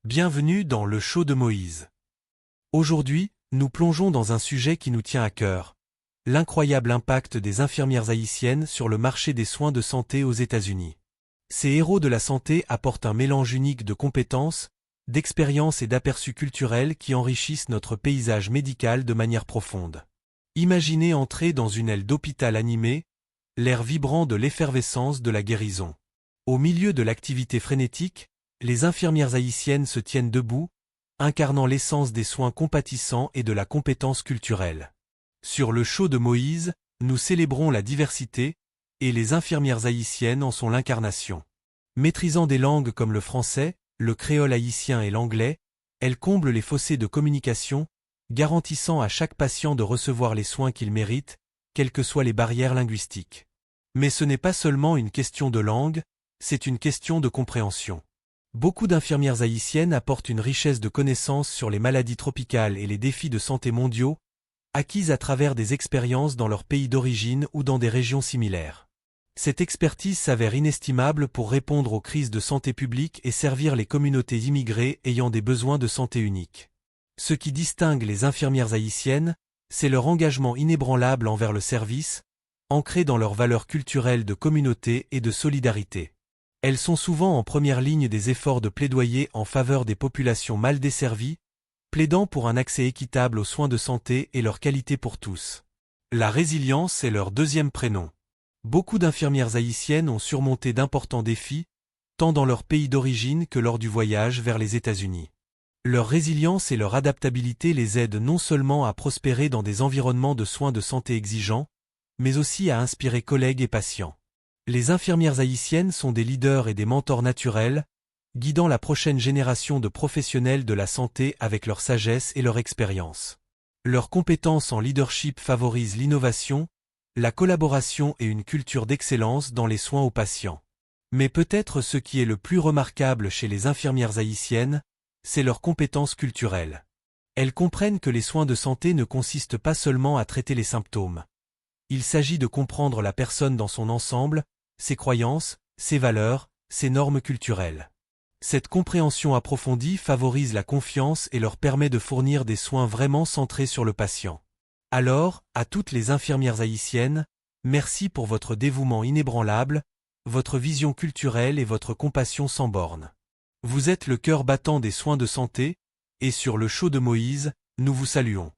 Bienvenue dans le show de Moïse. Aujourd'hui, nous plongeons dans un sujet qui nous tient à cœur. L'incroyable impact des infirmières haïtiennes sur le marché des soins de santé aux États-Unis. Ces héros de la santé apportent un mélange unique de compétences, d'expériences et d'aperçus culturels qui enrichissent notre paysage médical de manière profonde. Imaginez entrer dans une aile d'hôpital animée, l'air vibrant de l'effervescence de la guérison. Au milieu de l'activité frénétique, les infirmières haïtiennes se tiennent debout, incarnant l'essence des soins compatissants et de la compétence culturelle. Sur le show de Moïse, nous célébrons la diversité, et les infirmières haïtiennes en sont l'incarnation. Maîtrisant des langues comme le français, le créole haïtien et l'anglais, elles comblent les fossés de communication, garantissant à chaque patient de recevoir les soins qu'il mérite, quelles que soient les barrières linguistiques. Mais ce n'est pas seulement une question de langue, c'est une question de compréhension. Beaucoup d'infirmières haïtiennes apportent une richesse de connaissances sur les maladies tropicales et les défis de santé mondiaux, acquises à travers des expériences dans leur pays d'origine ou dans des régions similaires. Cette expertise s'avère inestimable pour répondre aux crises de santé publique et servir les communautés immigrées ayant des besoins de santé uniques. Ce qui distingue les infirmières haïtiennes, c'est leur engagement inébranlable envers le service, ancré dans leurs valeurs culturelles de communauté et de solidarité. Elles sont souvent en première ligne des efforts de plaidoyer en faveur des populations mal desservies, plaidant pour un accès équitable aux soins de santé et leur qualité pour tous. La résilience est leur deuxième prénom. Beaucoup d'infirmières haïtiennes ont surmonté d'importants défis, tant dans leur pays d'origine que lors du voyage vers les États-Unis. Leur résilience et leur adaptabilité les aident non seulement à prospérer dans des environnements de soins de santé exigeants, mais aussi à inspirer collègues et patients. Les infirmières haïtiennes sont des leaders et des mentors naturels, guidant la prochaine génération de professionnels de la santé avec leur sagesse et leur expérience. Leurs compétences en leadership favorisent l'innovation, la collaboration et une culture d'excellence dans les soins aux patients. Mais peut-être ce qui est le plus remarquable chez les infirmières haïtiennes, c'est leurs compétences culturelles. Elles comprennent que les soins de santé ne consistent pas seulement à traiter les symptômes. Il s'agit de comprendre la personne dans son ensemble, ses croyances, ses valeurs, ses normes culturelles. Cette compréhension approfondie favorise la confiance et leur permet de fournir des soins vraiment centrés sur le patient. Alors, à toutes les infirmières haïtiennes, merci pour votre dévouement inébranlable, votre vision culturelle et votre compassion sans bornes. Vous êtes le cœur battant des soins de santé, et sur le show de Moïse, nous vous saluons.